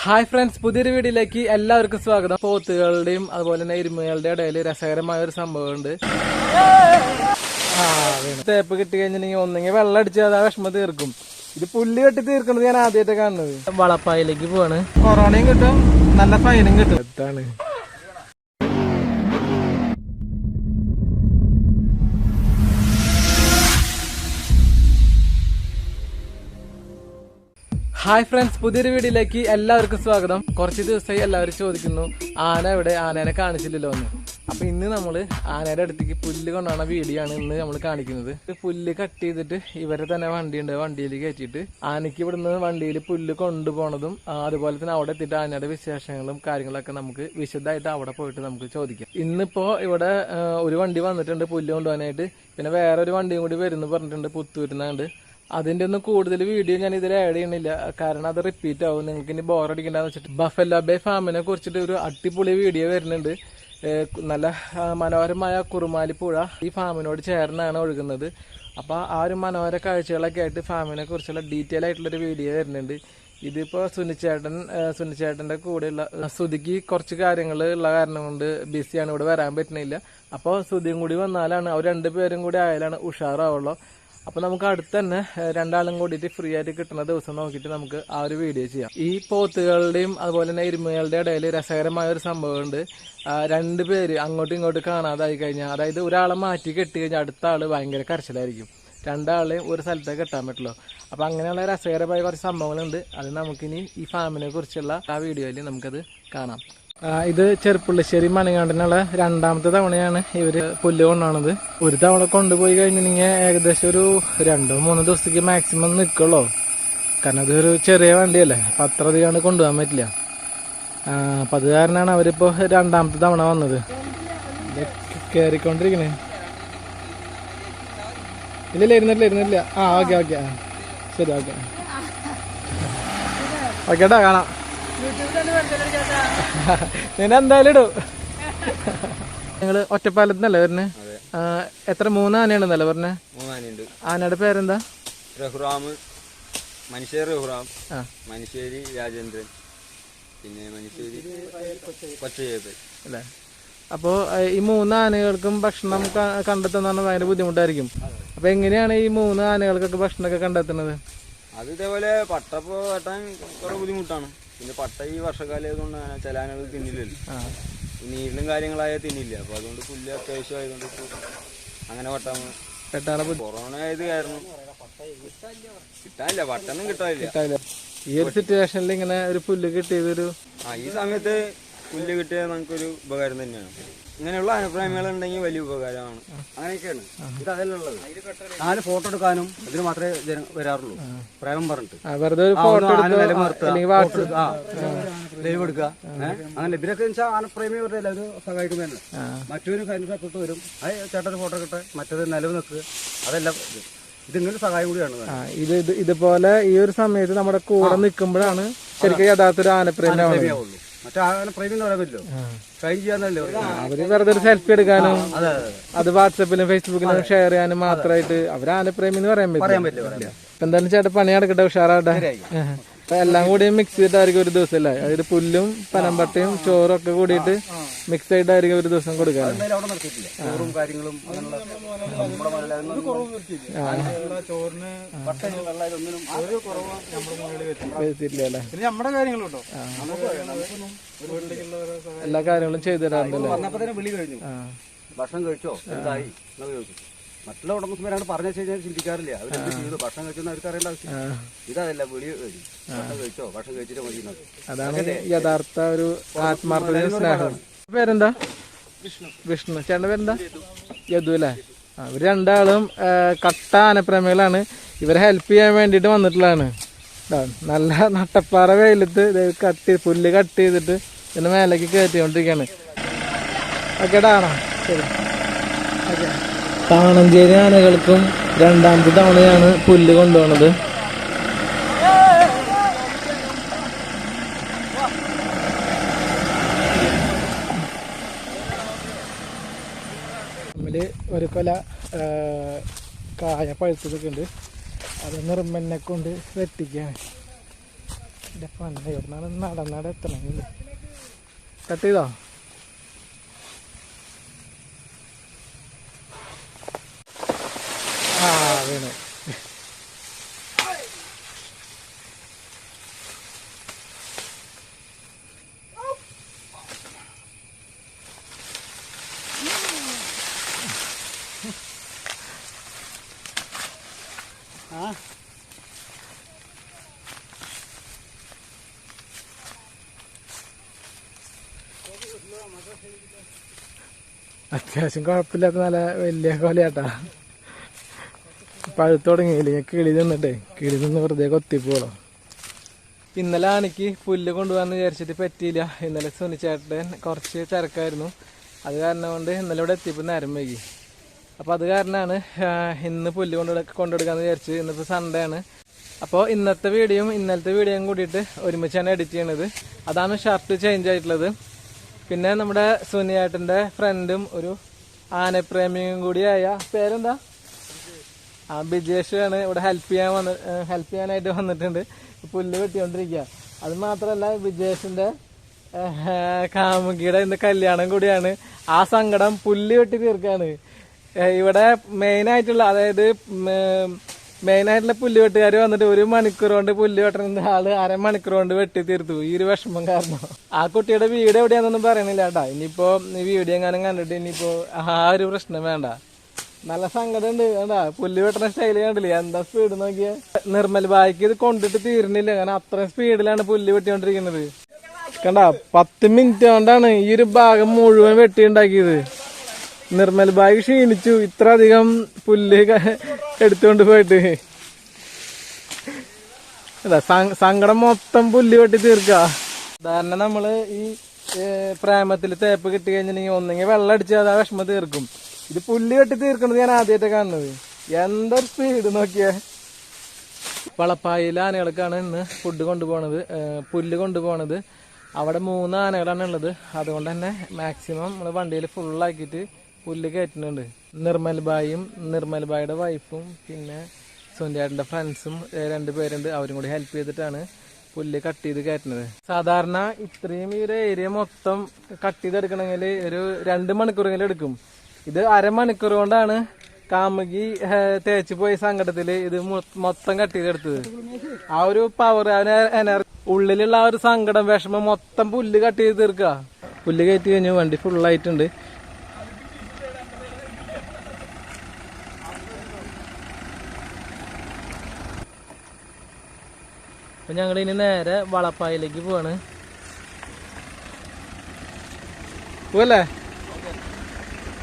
Hi friends, പുതിയൊരു വീഡിയോയിലേക്ക് എല്ലാവർക്കും സ്വാഗതം. പോത്തുകളുടെയും അതുപോലെ തന്നെ എരുമകളുടെ ഇടയിൽ രസകരമായ ഒരു സംഭവമുണ്ട്. തേപ്പ് കിട്ടി കഴിഞ്ഞിട്ടുണ്ടെങ്കിൽ ഒന്നെങ്കിൽ വെള്ളം അടിച്ചാൽ ആ വിഷമം തീർക്കും. ഇത് പുല്ല് കെട്ടി തീർക്കുന്നത് ഞാൻ ആദ്യമായിട്ട് കാണുന്നത്. വളപ്പായിലേക്ക് പോവാണ്. കൊറോണയും കിട്ടും, നല്ല ഫൈനും കിട്ടും. എത്താണ് ഹായ് ഫ്രണ്ട്സ്, പുതിയൊരു വീഡിയോയിലേക്ക് എല്ലാവർക്കും സ്വാഗതം. കുറച്ച് ദിവസമായി എല്ലാവരും ചോദിക്കുന്നു ആന എവിടെ, ആനേനെ കാണിച്ചില്ലല്ലോ എന്ന്. അപ്പൊ ഇന്ന് നമ്മള് ആനയുടെ അടുത്തേക്ക് പുല്ല് കൊണ്ടുപോകുന്ന വീഡിയോ ആണ് ഇന്ന് നമ്മൾ കാണിക്കുന്നത്. പുല്ല് കട്ട് ചെയ്തിട്ട് ഇവരെ തന്നെ വണ്ടിയുണ്ട്, വണ്ടിയിൽ കയറ്റിയിട്ട് ആനയ്ക്ക് ഇവിടുന്ന് വണ്ടിയിൽ പുല്ല് കൊണ്ടുപോകണതും അതുപോലെ തന്നെ അവിടെ എത്തിയിട്ട് ആനയുടെ വിശേഷങ്ങളും കാര്യങ്ങളൊക്കെ നമുക്ക് വിശദമായിട്ട് അവിടെ പോയിട്ട് നമുക്ക് ചോദിക്കാം. ഇന്നിപ്പോ ഇവിടെ ഒരു വണ്ടി വന്നിട്ടുണ്ട് പുല്ല് കൊണ്ടുപോകാനായിട്ട്. പിന്നെ വേറെ ഒരു വണ്ടിയും കൂടി വരുന്നു പറഞ്ഞിട്ടുണ്ട് പുത്തൂരുന്നുണ്ട്. അതിന്റെ ഒന്നും കൂടുതൽ വീഡിയോ ഞാൻ ഇതിൽ ആഡ് ചെയ്യണില്ല, കാരണം അത് റിപ്പീറ്റ് ആവും, നിങ്ങൾക്ക് ഇനി ബോറടിക്കണ്ടെന്ന് വെച്ചിട്ട്. ബഫല്ലോ ബേ ഫാമിനെ കുറിച്ചിട്ട് ഒരു അടിപൊളി വീഡിയോ വരുന്നുണ്ട്. നല്ല മനോഹരമായ കുറുമാലിപ്പുഴ ഈ ഫാമിനോട് ചേർന്നാണ് ഒഴുകുന്നത്. അപ്പോൾ ആ ഒരു മനോഹര കാഴ്ചകളൊക്കെ ആയിട്ട് ഫാമിനെ കുറിച്ചുള്ള ഡീറ്റെയിൽ ആയിട്ടുള്ളൊരു വീഡിയോ വരുന്നുണ്ട്. ഇതിപ്പോൾ സുനിച്ചേട്ടൻ്റെ കൂടെയുള്ള സുധിക്ക് കുറച്ച് കാര്യങ്ങൾ ഉള്ള കാരണം കൊണ്ട് ബിസിയാണ്, ഇവിടെ വരാൻ പറ്റുന്നില്ല. അപ്പോൾ സുധിയും കൂടി വന്നാലാണ്, അവർ രണ്ടുപേരും കൂടി ആയാലാണ് ഉഷാറാവുള്ളൂ. അപ്പൊ നമുക്ക് അടുത്ത് തന്നെ രണ്ടാളും കൂടിയിട്ട് ഫ്രീ ആയിട്ട് കിട്ടുന്ന ദിവസം നോക്കിയിട്ട് നമുക്ക് ആ ഒരു വീഡിയോ ചെയ്യാം. ഈ പോത്തുകളുടെയും അതുപോലെ തന്നെ എരുമകളുടെ ഇടയിൽ രസകരമായ ഒരു സംഭവമുണ്ട്. രണ്ടുപേര് അങ്ങോട്ടും ഇങ്ങോട്ടും കാണാതായി കഴിഞ്ഞാൽ, അതായത് ഒരാളെ മാറ്റി കെട്ടി കഴിഞ്ഞാൽ അടുത്ത ആള് ഭയങ്കര കരച്ചിലായിരിക്കും. രണ്ടാളെയും ഒരു സ്ഥലത്തേക്ക് കെട്ടാൻ പറ്റുള്ളൂ. അപ്പൊ അങ്ങനെയുള്ള രസകരമായ കുറച്ച് സംഭവങ്ങളുണ്ട്. അത് നമുക്കിനി ഈ ഫാമിനെ കുറിച്ചുള്ള ആ വീഡിയോയിൽ നമുക്കത് കാണാം. ഇത് ചെറുപ്പുള്ളിശ്ശേരി മണികണ്ഠനുള്ള രണ്ടാമത്തെ തവണയാണ് ഇവര് പുല്ല് കൊണ്ടുപോണത്. ഒരു തവണ കൊണ്ടുപോയി കഴിഞ്ഞിട്ടുണ്ടെങ്കിൽ ഏകദേശം ഒരു 2-3 ദിവസത്തേക്ക് മാക്സിമം നിൽക്കുള്ളൂ. കാരണം അതൊരു ചെറിയ വണ്ടിയല്ലേ, അപ്പൊ അത്ര അധികം കൊണ്ടുപോകാൻ പറ്റില്ല. അപ്പൊ അത് കാരണമാണ് അവരിപ്പോ രണ്ടാമത്തെ തവണ വന്നത്. കേറിക്കൊണ്ടിരിക്കണേ. ഇരുന്നില്ല. ഓക്കെ ശരി, ഓക്കേട്ടാ, കാണാം. ഞാൻ എന്തായാലും ഇടും. നിങ്ങള് ഒറ്റപ്പാലത്തിനല്ലേ പറഞ്ഞേ? എത്ര 3 ആനയുണ്ടെന്നല്ലേ പറഞ്ഞേ? 3 ആനയുണ്ട്. ആനയുടെ പേരെന്താ? റഹുറാം, മനുഷ്യർ റഹുറാം, മനുശ്ശേരി രാജേന്ദ്രൻ, പിന്നെ മനുശ്ശേരി കൊച്ചയ്യത്ത് അല്ലേ? അപ്പോ ഈ 3 ആനകൾക്കും ഭക്ഷണം കണ്ടെത്തുന്ന ഭയങ്കര ബുദ്ധിമുട്ടായിരിക്കും. അപ്പൊ എങ്ങനെയാണ് ഈ 3 ആനകൾക്കൊക്കെ ഭക്ഷണമൊക്കെ കണ്ടെത്തുന്നത്? അത് ഇതേപോലെ പട്ടപ്പോ വെട്ടാൻ കുറെ ബുദ്ധിമുട്ടാണ്. പിന്നെ പട്ട ഈ വർഷക്കാലം ആയതുകൊണ്ട് ചില ആനകൾ തിന്നില്ലല്ലോ, നീരിലും കാര്യങ്ങളായാൽ തിന്നില്ല. അപ്പൊ അതുകൊണ്ട് പുല്ല് അത്യാവശ്യം ആയതുകൊണ്ട് അങ്ങനെ വെട്ടാൻ കൊറോണ ആയത് കാരണം കിട്ടാനില്ല, പട്ടൊന്നും കിട്ടാനില്ല. ഈ ഒരു സിറ്റുവേഷനിൽ ഇങ്ങനെ ഒരു പുല്ല് കിട്ടിയതൊരു ഈ സമയത്ത് പുല്ല് കിട്ടിയത് നമുക്കൊരു ഉപകാരം തന്നെയാണ്. ഇങ്ങനെയുള്ള അനുപ്രേമികൾ ഉണ്ടെങ്കിൽ വലിയ ഉപകാരമാണ്. അങ്ങനെയൊക്കെയാണ് ഇത് അതിലുള്ളത്. 4 ഫോട്ടോ എടുക്കാനും ഇതിന് മാത്രമേ വരാറുള്ളൂ. പ്രേമം പറഞ്ഞിട്ട് വെറുതെ ലൈവ് എടുക്കുക, അങ്ങനെ ഇതിനൊക്കെ വെച്ചാൽ ആനപ്രേമികളുടെ എല്ലാവരും സഹായിക്കുന്നതന്നെ. മറ്റൊരു സപ്പോർട്ട് വരും, അത് ചേട്ടൻ്റെ ഫോട്ടോ കിട്ടെ, മറ്റേത് നിലവ് നിൽക്കുക, അതെല്ലാം ഇതിങ്ങനെ സഹായം കൂടിയാണ്. ഇതുപോലെ ഈ ഒരു സമയത്ത് നമ്മുടെ കൂടെ നിൽക്കുമ്പോഴാണ് ശരിക്കും യഥാർത്ഥ ഒരു ആനപ്രേമിയാവുള്ളൂ. മറ്റേ ആനപ്രേമി എന്ന് പറയാൻ പറ്റില്ലോ, ട്രൈ ചെയ്യാന്നല്ലോ. അവര് വെറുതെ ഒരു സെൽഫി എടുക്കാനും അത് വാട്സപ്പിലും ഫേസ്ബുക്കിലും ഷെയർ ചെയ്യാനും മാത്രമായിട്ട് അവര് ആനപ്രേമി എന്ന് പറയാൻ പറ്റില്ല. ഇപ്പൊ എന്തായാലും ചേട്ടാ പണി നടക്കട്ടെ, ഉഷാറാട്ടെ. അപ്പൊ എല്ലാം കൂടി മിക്സ് ചെയ്തിട്ടായിരിക്കും ഒരു ദിവസം അല്ലേ? അതായത് പുല്ലും പനമ്പട്ടയും ചോറും ഒക്കെ കൂടിയിട്ട് മിക്സ് ആയിട്ടായിരിക്കും ഒരു ദിവസം കൊടുക്കാൻ. നമ്മുടെ കാര്യങ്ങളും എല്ലാ കാര്യങ്ങളും ചെയ്തു തരാറുണ്ടല്ലോ. ഭക്ഷണം കഴിച്ചോ, എന്തായി മറ്റുള്ള ഉടമസ്ഥന്മാരാണ് പറഞ്ഞു കഴിഞ്ഞാൽ ചിന്തിക്കാറില്ല. അവരെന്ത് ചെയ്തു, ഭക്ഷണം കഴിച്ചെന്ന് അവർക്ക് അറിയേണ്ട ആവശ്യം. ഇതല്ല വിളി കഴിഞ്ഞു, ഭക്ഷണം കഴിച്ചോ, ഭക്ഷണം കഴിച്ചിട്ട് മതി. അതാണ് യഥാർത്ഥ ഒരു ആത്മാർത്ഥ സ്നേഹം. പേരെന്താ? വിഷ്ണു. ചേട്ടൻ്റെ പേരെന്താ? യദു അല്ലേ? ഇവര് രണ്ടാളും കട്ട ആനപ്രേമികളാണ്. ഇവരെ ഹെൽപ്പ് ചെയ്യാൻ വേണ്ടിട്ട് വന്നിട്ടുള്ളതാണ്. നല്ല നട്ടപ്പാറ വെയിലത്ത് പുല്ല് കട്ട് ചെയ്തിട്ട് ഇതിന് മേലേക്ക് കയറ്റിക്കൊണ്ടിരിക്കുകയാണ്. ഓക്കേടാ, ശരി. ഓക്കെ. താണഞ്ചേരി ആനകൾക്കും രണ്ടാമത്തെ തവണയാണ് പുല്ല് കൊണ്ടുപോകുന്നത്. തമ്മിൽ ഒരു കൊല കായ പഴുത്തതൊക്കെ ഉണ്ട്, അത് നിർമ്മലിനെ കൊണ്ട് വെട്ടിക്കുകയാണ്. നടന്നെത്തണം. കട്ട് ചെയ്തോ? ആ വീണ്. അത്യാവശ്യം കുഴപ്പമില്ലാത്ത നല്ല വലിയ കൊലയാട്ടാ. പഴുത്ത് തുടങ്ങിയില്ലേ? ഞാൻ കിളി നിന്നിട്ടേ, കിളി നിന്ന് വെറുതെ കൊത്തിപ്പോളോ. ഇന്നലെ ആനയ്ക്ക് പുല്ല് കൊണ്ടുപോകാന്ന് വിചാരിച്ചിട്ട് പറ്റിയില്ല. ഇന്നലെ സുനിച്ചേട്ടൻ കുറച്ച് തിരക്കായിരുന്നു. അത് കാരണം കൊണ്ട് ഇന്നലെ ഇവിടെ എത്തിയപ്പോൾ നേരം വൈകി. അപ്പോൾ അത് കാരണമാണ് ഇന്ന് പുല്ല് കൊണ്ടെടുക്കാന്ന് വിചാരിച്ച്. ഇന്നിപ്പോൾ സൺഡേ ആണ്. അപ്പോൾ ഇന്നത്തെ വീഡിയോയും ഇന്നലത്തെ വീഡിയോയും കൂടിയിട്ട് ഒരുമിച്ചാണ് എഡിറ്റ് ചെയ്യണത്. അതാണ് ഷർട്ട് ചേഞ്ച് ആയിട്ടുള്ളത്. പിന്നെ നമ്മുടെ സുനിയേട്ടൻ്റെ ഫ്രണ്ടും ഒരു ആനപ്രേമിയും കൂടിയായ പേരെന്താ, ബിജേഷ് ആണ് ഇവിടെ ഹെൽപ്പ് ചെയ്യാനായിട്ട് വന്നിട്ടുണ്ട്. പുല്ല് വെട്ടിക്കൊണ്ടിരിക്കുക. അത് മാത്രമല്ല, ബിജേഷിൻ്റെ കാമുകിയുടെ ഇന്ന് കല്യാണം കൂടിയാണ്. ആ സങ്കടം പുല്ല് വെട്ടി തീർക്കാണ്. ഇവിടെ മെയിനായിട്ടുള്ള, അതായത് മെയിനായിട്ടുള്ള പുല്ല് വെട്ടുകാർ വന്നിട്ട് 1 മണിക്കൂർ കൊണ്ട് പുല്ല് വെട്ടുന്ന ആള് 1/2 മണിക്കൂർ കൊണ്ട് വെട്ടി തീർത്തു. ഈ ഒരു വിഷമം കാരണം. ആ കുട്ടിയുടെ വീട് എവിടെയാണെന്നൊന്നും പറയണില്ല കേട്ടാ. ഇനിയിപ്പോ ഈ വീഡിയോ എങ്ങാനും കണ്ടിട്ട് ഇനിയിപ്പോ ആ ഒരു പ്രശ്നം വേണ്ട. നല്ല സങ്കടം ഉണ്ട് കേട്ടാ. പുല്ല് വെട്ടുന്ന സ്റ്റൈല് കണ്ടില്ലേ? എന്താ സ്പീഡ് നോക്കിയ. നിർമ്മൽ ബായിക്ക് ഇത് കൊണ്ടിട്ട് തീരുന്നില്ല. കാരണം അത്രയും സ്പീഡിലാണ് പുല്ല് വെട്ടിക്കൊണ്ടിരിക്കുന്നത്. കണ്ട 10 മിനിറ്റ് കൊണ്ടാണ് ഈ ഒരു ഭാഗം മുഴുവൻ വെട്ടി ഉണ്ടാക്കിയത്. നിർമ്മൽ ബായി ക്ഷീണിച്ചു ഇത്ര അധികം പുല്ല് എടുത്തുകൊണ്ട് പോയിട്ട്. സങ്കടം മൊത്തം പുല്ല് വെട്ടി തീർക്ക. സാധാരണ നമ്മള് ഈ പ്രേമത്തിൽ തേപ്പ് കിട്ടി കഴിഞ്ഞിട്ടുണ്ടെങ്കിൽ ഒന്നെങ്കിൽ വെള്ളം അടിച്ചാൽ ആ വിഷമം തീർക്കും. ഇത് പുല്ല് വെട്ടി തീർക്കുന്നത് ഞാൻ ആദ്യമായിട്ട് കാണുന്നത്. എന്തൊരു സ്പീഡ് നോക്കിയേ. വളപ്പായിലെ ആനകൾക്കാണ് ഇന്ന് ഫുഡ് കൊണ്ടുപോകണത്, പുല്ല് കൊണ്ടുപോകണത്. അവിടെ 3 ആനകളാണ് ഉള്ളത്. അതുകൊണ്ട് തന്നെ മാക്സിമം നമ്മൾ വണ്ടിയിൽ ഫുള്ളാക്കിയിട്ട് പുല്ല് കയറ്റുന്നുണ്ട്. നിർമ്മൽ ബായും നിർമ്മൽ ബായുടെ വൈഫും പിന്നെ സുനിയേട്ടൻ്റെ ഫ്രണ്ട്സും 2 പേരുണ്ട്. അവരും കൂടി ഹെൽപ്പ് ചെയ്തിട്ടാണ് പുല്ല് കട്ട് ചെയ്ത് കയറ്റുന്നത്. സാധാരണ ഇത്രയും ഈ ഒരു ഏരിയ മൊത്തം കട്ട് ചെയ്തെടുക്കണമെങ്കിൽ ഒരു 2 മണിക്കൂറെങ്കിലും എടുക്കും. ഇത് 1/2 മണിക്കൂർ കൊണ്ടാണ് കാമുകി തേച്ച് പോയ സങ്കടത്തില് ഇത് മൊത്തം കട്ട് ചെയ്തെടുത്തത്. ആ ഒരു പവർ, എനർജി, ഉള്ളിലുള്ള ആ ഒരു സങ്കടം, വിഷമം മൊത്തം പുല്ല് കട്ട് ചെയ്ത് തീർക്കുക. പുല്ല് കയറ്റി കഴിഞ്ഞു. വണ്ടി ഫുള്ളായിട്ടുണ്ട്. അപ്പൊ ഞങ്ങൾ ഇനി നേരെ വളപ്പായിലേക്ക് പോവാണ്. പോവല്ലേ?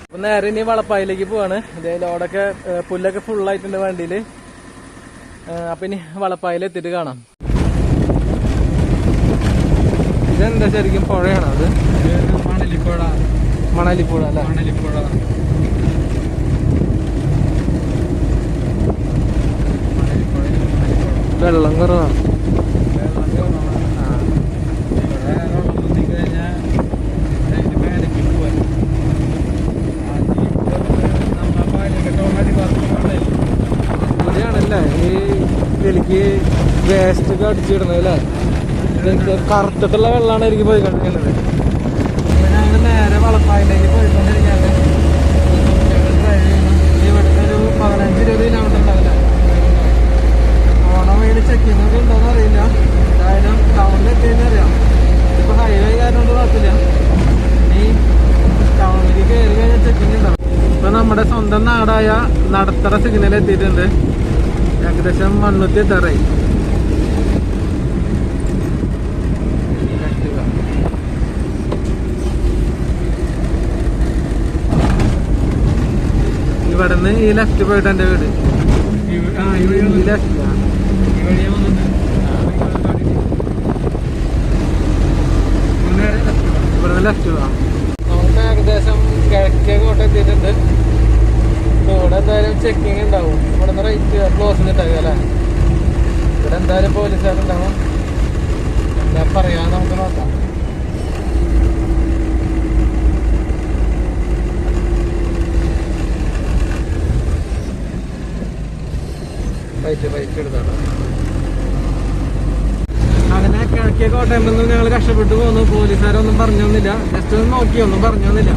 അപ്പൊ നേരെ ഇനി വളപ്പായിലേക്ക് പോവാണ്. ഇതേ ലോഡൊക്കെ പുല്ലൊക്കെ ഫുള്ളായിട്ടുണ്ട് വണ്ടിയില്. അപ്പൊ ഇനി വളപ്പായിൽ എത്തിയിട്ട് കാണാം. ഇതെന്താ ശരിക്കും പുഴയാണോ? അത് മണലിപ്പുഴ. മണലിപ്പുഴ അല്ലേ? മണലിപ്പുഴ. വെള്ളം കുറവാണ്. ഇവിടെയാണല്ലേ ഈ എനിക്ക് വേസ്റ്റ് ഒക്കെ അടിച്ചിടുന്നത് അല്ലേ? കറുത്തിട്ടുള്ള വെള്ളമാണ് എനിക്ക് പോയിക്കൊണ്ടിരിക്കുന്നത്. ഞങ്ങൾ നേരെ വളപ്പായിലേക്ക് പോയിക്കൊണ്ടിരിക്കുകയാണ്. ഇവിടുത്തെ ഒരു 15-20 കിലോമീറ്റർ ഉണ്ടാവില്ല. ഓണം വേണ്ടി ചെക്കിംഗ് ഒക്കെ ഉണ്ടോന്ന് അറിയില്ല. എന്തായാലും ടൗണിലെത്തിയെന്ന് അറിയാം. ഇതിപ്പോ ഹൈവേ കാരണം കുഴപ്പമില്ല. ഇനി ടൗണിലേക്ക് കയറി കഴിഞ്ഞാൽ ചെക്കിംഗ് ഉണ്ടാവും. ഇപ്പൊ നമ്മുടെ സ്വന്തം നാടായ നടത്തറ സിഗ്നൽ എത്തിയിട്ടുണ്ട്. ഏകദേശം മണ്ണുത്തി എത്താറായി. ഇവിടുന്ന് ഈ ലെഫ്റ്റ് പോയിട്ട് എന്റെ വീട്. ഈ ലെഫ്റ്റ് ഇവിടുന്ന് ലെഫ്റ്റ് പോവാം. നമുക്ക് ഏകദേശം കിഴക്കേ കോട്ട എത്തിയിട്ടുണ്ട്. ഇവിടെ എന്തായാലും ചെക്കിങ് ഉണ്ടാവും. ഇവിടുന്ന് റൈറ്റ് ക്ലോസ് ഉണ്ടാവുക അല്ലേ? ഇവിടെ എന്തായാലും പോലീസുകാരുണ്ടാവും. എന്താ പറയാ നമുക്ക് നോക്കാം. റൈറ്റ് എടുത്താണ്. അങ്ങനെ തെക്കേ കോട്ടയം നിന്ന് ഞങ്ങൾ രക്ഷപ്പെട്ടു പോന്നു. പോലീസുകാരൊന്നും പറഞ്ഞൊന്നുമില്ല, ജസ്റ്റ് ഒന്ന് നോക്കി, ഒന്നും പറഞ്ഞൊന്നുമില്ല.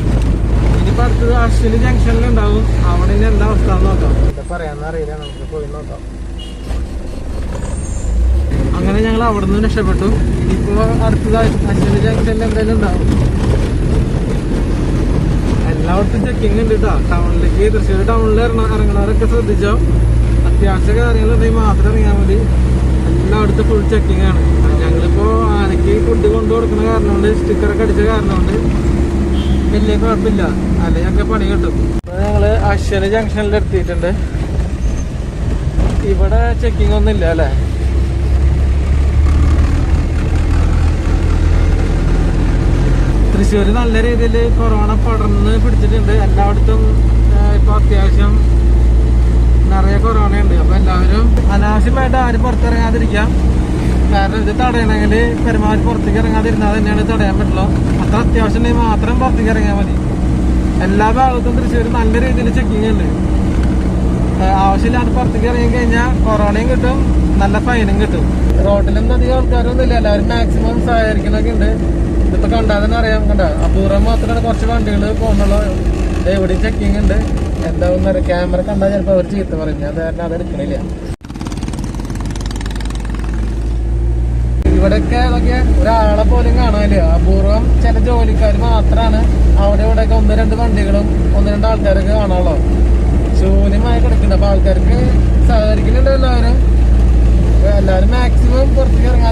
ഇനിയിപ്പോ അടുത്തത് അശ്വിനി ജംഗ്ഷനിലുണ്ടാവും, അവിടെ ഇനി എന്താ അവസ്ഥ നോക്കാം. എന്താ പറയാന്നറിയില്ല, നമുക്ക് പോയി നോക്കാം. അങ്ങനെ ഞങ്ങൾ അവിടെ നിന്ന് രക്ഷപ്പെട്ടു. ഇനിയിപ്പോ അടുത്തത് അശ്വിനി ജംഗ്ഷനിൽ എന്തായാലും ഉണ്ടാവും. എല്ലായിടത്തും ചെക്കിങ് ഉണ്ട് കേട്ടോ. ടൗണിലേക്ക്, തൃശ്ശൂർ ടൗണിൽ ഇറങ്ങണവരൊക്കെ ശ്രദ്ധിച്ചോ. അത്യാവശ്യ കാര്യങ്ങളുണ്ടെങ്കിൽ മാത്രം ഇറങ്ങിയാൽ മതി. എല്ലായിടത്തും ഫുൾ ചെക്കിങ് ആണ്. ഞങ്ങളിപ്പോ ആനയ്ക്ക് ഫുഡ് കൊണ്ടു കൊടുക്കുന്ന കാരണം കൊണ്ട്, സ്റ്റിക്കറൊക്കെ അടിച്ച കാരണം കൊണ്ട് വലിയ കുഴപ്പമില്ല, അല്ലെങ്കിൽ ഞങ്ങൾക്ക് പണി കിട്ടും. ഞങ്ങള് അശ്വനി ജംഗ്ഷനിൽ എത്തിയിട്ടുണ്ട്. ഇവിടെ ചെക്കിങ് ഒന്നും ഇല്ല അല്ലേ. തൃശ്ശൂര് നല്ല രീതിയിൽ കൊറോണ പടർന്ന് പിടിച്ചിട്ടുണ്ട്. എല്ലായിടത്തും ഇപ്പൊ അത്യാവശ്യം നിറയെ കൊറോണ ഉണ്ട്. അപ്പൊ എല്ലാവരും അനാവശ്യമായിട്ട് ആരും പുറത്തിറങ്ങാതിരിക്കാം. കാരണം ഇത് തടയണമെങ്കിൽ പരമാവധി പുറത്തേക്ക് ഇറങ്ങാതിരുന്നാൽ തന്നെയാണ് തടയാൻ പറ്റുള്ളൂ. അത്ര അത്യാവശ്യം ഉണ്ടെങ്കിൽ മാത്രം പുറത്തേക്ക് ഇറങ്ങിയാൽ മതി. എല്ലാ ഭാഗത്തും തൃശ്ശൂർ നല്ല രീതിയിൽ ചെക്കിങ് ഉണ്ട്. ആവശ്യമില്ലാണ്ട് പുറത്തേക്ക് ഇറങ്ങി കഴിഞ്ഞാൽ കൊറോണയും കിട്ടും, നല്ല ഫൈനും കിട്ടും. റോഡിലൊന്നും അധികം ആൾക്കാരൊന്നും ഇല്ല, എല്ലാവരും മാക്സിമം സഹകരിക്കുന്നൊക്കെ ഉണ്ട്. ഇതിപ്പോ കണ്ടാൽ തന്നെ അറിയാം, കണ്ട അപൂർവം മാത്രമാണ് കുറച്ച് വണ്ടികൾ പോകുന്നുള്ളൂ. എവിടെയും ചെക്കിങ് ഉണ്ട്. എന്താവുന്ന ക്യാമറ കണ്ടാൽ ചിലപ്പോൾ അവർ ചീത്ത പറയും, ഞാൻ അത് എടുക്കണില്ല. ഇവിടെയൊക്കെ നോക്കിയാൽ ഒരാളെ പോലും കാണാനില്ല. അപൂർവം ചില ജോലിക്കാർ മാത്രമാണ് അവിടെ ഇവിടെയൊക്കെ 1-2 വണ്ടികളും 1-2 ആൾക്കാരൊക്കെ കാണാനുള്ളൂ. ശൂന്യമായി കിടക്കുന്നുണ്ട്. അപ്പൊ ആൾക്കാർക്ക് സഹകരിക്കുന്നുണ്ട് എല്ലാവരും മാക്സിമം പുറത്തേക്ക് ഇറങ്ങാൻ.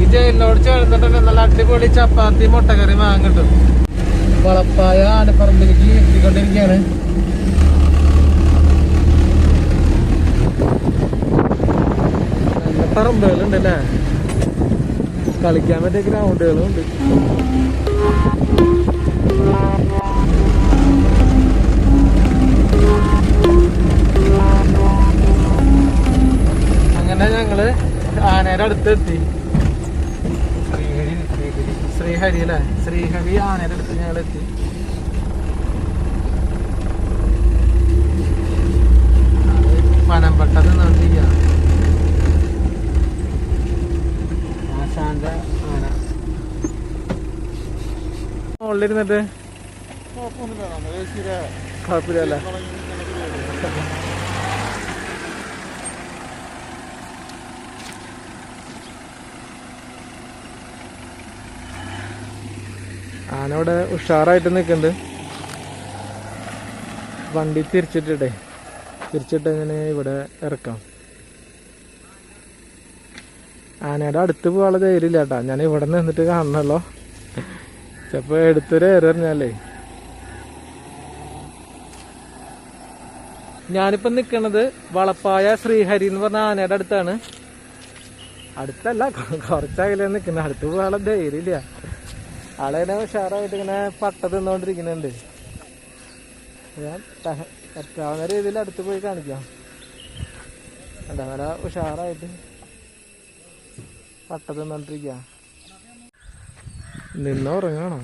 ഈ ജയിലിനോട് ചേർന്നിട്ടുണ്ട് നല്ല അടിപൊളി ചപ്പാത്തി മുട്ടക്കറി വാങ്ങിട്ടും. വളപ്പായ ആനപ്പറമ്പിലേക്ക് എത്തിക്കൊണ്ടിരിക്കുകയാണ്. നല്ല പറമ്പുകളുണ്ട് അല്ലേ, കളിക്കാൻ പറ്റിയ ഗ്രൗണ്ടുകളും ഉണ്ട്. അങ്ങനെ ഞങ്ങള് ആനയുടെ അടുത്തെത്തി. ശ്രീഹരി അല്ലേ, ശ്രീഹരി ആനയുടെ അടുത്ത് ഞങ്ങളെത്തി. പനമ്പട്ട നിന്നോണ്ടിരിക്കുക. ആശാന്റെ ആന മുകളിലിരുന്നിട്ട് കുഴപ്പമില്ല. ആന ഇവിടെ ഉഷാറായിട്ട് നിൽക്കുന്നുണ്ട്. വണ്ടി തിരിച്ചിട്ട് ഇങ്ങനെ ഇവിടെ ഇറക്കാം. ആനയുടെ അടുത്ത് പോകാനുള്ള ധൈര്യമില്ല കേട്ടാ. ഞാൻ ഇവിടെ നിന്നിട്ട് കാണണല്ലോ, ചിലപ്പോ എടുത്തൊരു എറിഞ്ഞാലേ. ഞാനിപ്പോ നിക്കണത് വളപ്പായ ശ്രീഹരി എന്ന് പറഞ്ഞ ആനയുടെ അടുത്താണ്. അടുത്തല്ല, കുറച്ചകലെ നിൽക്കുന്നത്. അടുത്ത് പോകാനുള്ള ധൈര്യമില്ല. ആളെന്നെ ഉഷാറായിട്ട് ഇങ്ങനെ പട്ട തിന്നോണ്ടിരിക്കുന്നുണ്ട്. ഞാൻ പറ്റാവുന്ന രീതിയിൽ അടുത്ത് പോയി കാണിക്കാം. എന്താ നല്ല ഉഷാറായിട്ട് പട്ട തിന്നോണ്ടിരിക്കുക. നിന്ന് ഉറങ്ങാണോ?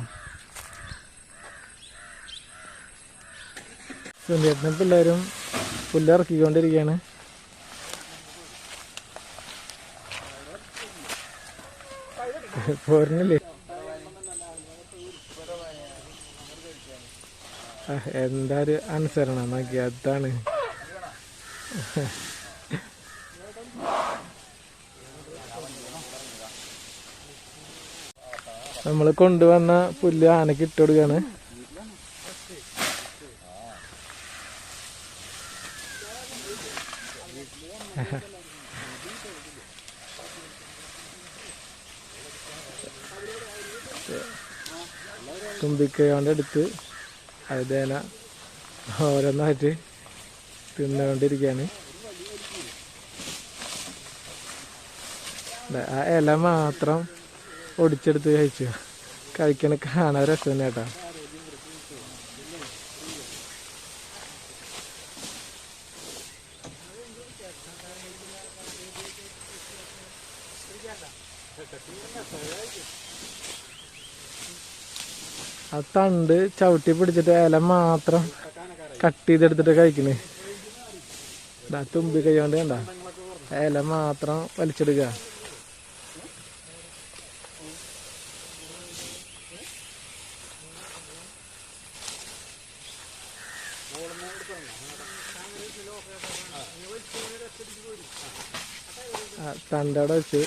സുന്ദരനും പിള്ളേരും പുല്ലിറക്കിക്കൊണ്ടിരിക്കുകയാണ്. പോരുന്നില്ലേ? എന്താ ഒരു അനുസരണം നോക്കി, അതാണ്. നമ്മൾ കൊണ്ടുവന്ന പുല്ല് ആനക്ക് ഇട്ട് കൊടുക്കാണ്. തുമ്പിക്കയോണ്ട് എടുത്ത് അതേന ഓരോന്നായിട്ട് തിന്നുകൊണ്ടിരിക്കുകയാണ്. ആ ഇല മാത്രം ഒടിച്ചെടുത്ത് കഴിക്കണ കാണാൻ രസം തന്നെ കേട്ടോ. ആ തണ്ട് ചവിട്ടി പിടിച്ചിട്ട് ഇല മാത്രം കട്ട് ചെയ്തെടുത്തിട്ട് കഴിക്കണേ. തുമ്പി കൈ കൊണ്ട് കണ്ട ഇല മാത്രം വലിച്ചെടുക്കുക. തണ്ടവിടെ വെച്ച്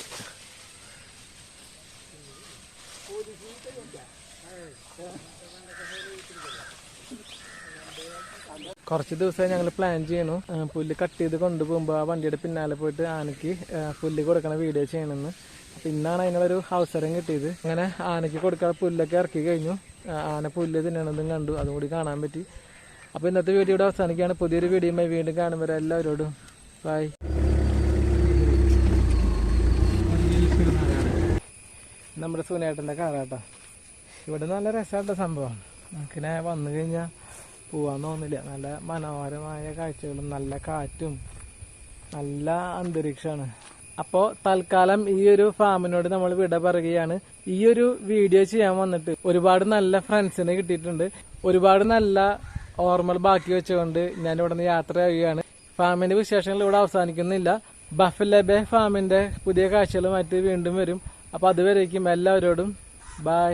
കുറച്ച് ദിവസമായി ഞങ്ങൾ പ്ലാൻ ചെയ്യണു പുല്ല് കട്ട് ചെയ്ത് കൊണ്ടുപോകുമ്പോൾ ആ വണ്ടിയുടെ പിന്നാലെ പോയിട്ട് ആനയ്ക്ക് പുല്ല് കൊടുക്കണ വീഡിയോ ചെയ്യണമെന്ന്. അപ്പം ഇന്നാണ് അതിനുള്ളൊരു അവസരം കിട്ടിയത്. അങ്ങനെ ആനയ്ക്ക് കൊടുക്കാൻ പുല്ലൊക്കെ ഇറക്കി കഴിഞ്ഞു. ആന പുല്ല് തിന്നണതും കണ്ടു, അതും കൂടി കാണാൻ പറ്റി. അപ്പോൾ ഇന്നത്തെ വീഡിയോ ഇവിടെ അവസാനിക്കുകയാണ്. പുതിയൊരു വീഡിയോയുമായി വീണ്ടും കാണുമ്പോൾ എല്ലാവരോടും ബൈ. നമ്മുടെ സുനേട്ടൻ്റെ കാറാട്ടോ. ഇവിടെ നല്ല രസമായിട്ട സംഭവം. നമുക്കിനെ വന്നു കഴിഞ്ഞാൽ പോവാൻ തോന്നില്ല. നല്ല മനോഹരമായ കാഴ്ചകളും നല്ല കാറ്റും നല്ല അന്തരീക്ഷമാണ്. അപ്പോൾ തൽക്കാലം ഈ ഒരു ഫാമിനോട് നമ്മൾ വിട പറയുകയാണ്. ഈ ഒരു വീഡിയോ ചെയ്യാൻ വന്നിട്ട് ഒരുപാട് നല്ല ഫ്രണ്ട്സിനെ കിട്ടിയിട്ടുണ്ട്. ഒരുപാട് നല്ല ഓർമ്മകൾ ബാക്കി വെച്ചുകൊണ്ട് ഞാൻ ഇവിടെ നിന്ന് യാത്ര ചെയ്യുകയാണ്. ഫാമിന്റെ വിശേഷങ്ങൾ ഇവിടെ അവസാനിക്കുന്നില്ല. ബഫലോ ബേ ഫാമിന്റെ പുതിയ കാഴ്ചകളുമായിട്ട് വീണ്ടും വരും. അപ്പോൾ അതുവരേക്കും എല്ലാവരോടും ബൈ.